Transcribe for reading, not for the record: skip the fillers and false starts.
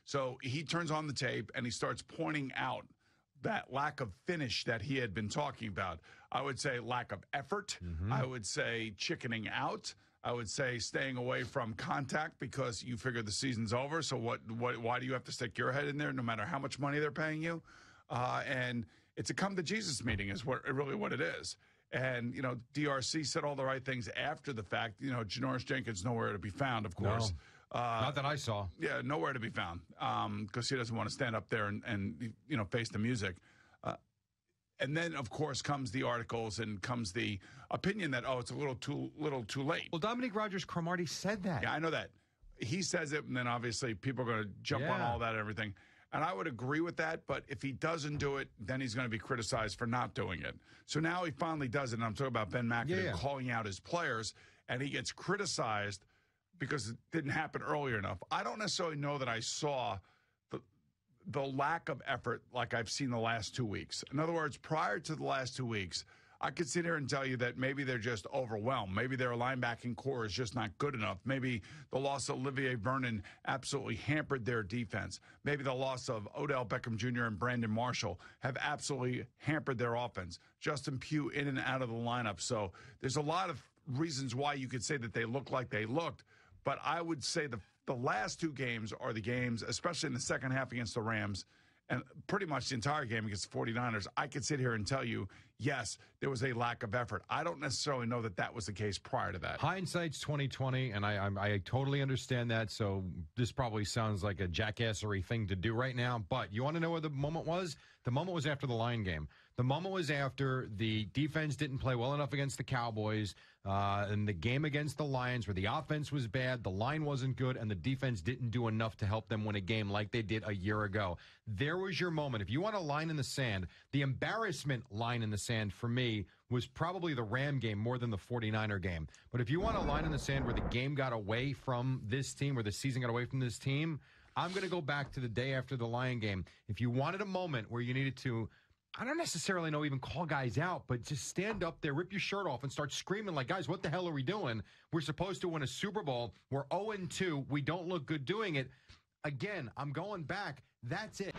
So he turns on the tape and he starts pointing out that lack of finish that he had been talking about. I would say lack of effort. I would say chickening out. I would say staying away from contact because you figure the season's over. So why do you have to stick your head in there no matter how much money they're paying you? And it's a come to Jesus meeting is really what it is. And, DRC said all the right things after the fact. Janoris Jenkins nowhere to be found, of course. No, not that I saw. Yeah, nowhere to be found because he doesn't want to stand up there and face the music. And then, of course, comes the articles and comes the opinion that, it's a little too late. Well, Dominique Rodgers-Cromartie said that. Yeah, I know that. He says it, and then obviously people are going to jump on all that and everything. And I would agree with that, but if he doesn't do it, then he's going to be criticized for not doing it. So now he finally does it, and I'm talking about Ben McAdoo calling out his players, and he gets criticized because it didn't happen earlier enough. I don't necessarily know that I saw the lack of effort like I've seen the last 2 weeks. In other words, prior to the last 2 weeks, I could sit here and tell you that maybe they're just overwhelmed. Maybe their linebacking core is just not good enough. Maybe the loss of Olivier Vernon absolutely hampered their defense. Maybe the loss of Odell Beckham Jr. and Brandon Marshall have absolutely hampered their offense. Justin Pugh in and out of the lineup. So there's a lot of reasons why you could say that they look like they looked. But I would say the last two games are the games, especially in the second half against the Rams, and pretty much the entire game against the 49ers, I could sit here and tell you, yes, there was a lack of effort. I don't necessarily know that was the case prior to that. Hindsight's 20/20, and I totally understand that. So this probably sounds like a jackassery thing to do right now. But you want to know where the moment was? The moment was after the Lion game. The moment was after the defense didn't play well enough against the Cowboys, and the game against the Lions where the offense was bad, the line wasn't good, and the defense didn't do enough to help them win a game like they did a year ago. There was your moment. If you want a line in the sand, the embarrassment line in the sand for me was probably the Ram game more than the 49er game. But if you want a line in the sand where the game got away from this team, where the season got away from this team, I'm going to go back to the day after the Lion game. If you wanted a moment where you needed to, I don't necessarily know even call guys out, but just stand up there, rip your shirt off, and start screaming like, guys, what the hell are we doing? We're supposed to win a Super Bowl. We're 0-2. We don't look good doing it. Again, I'm going back. That's it.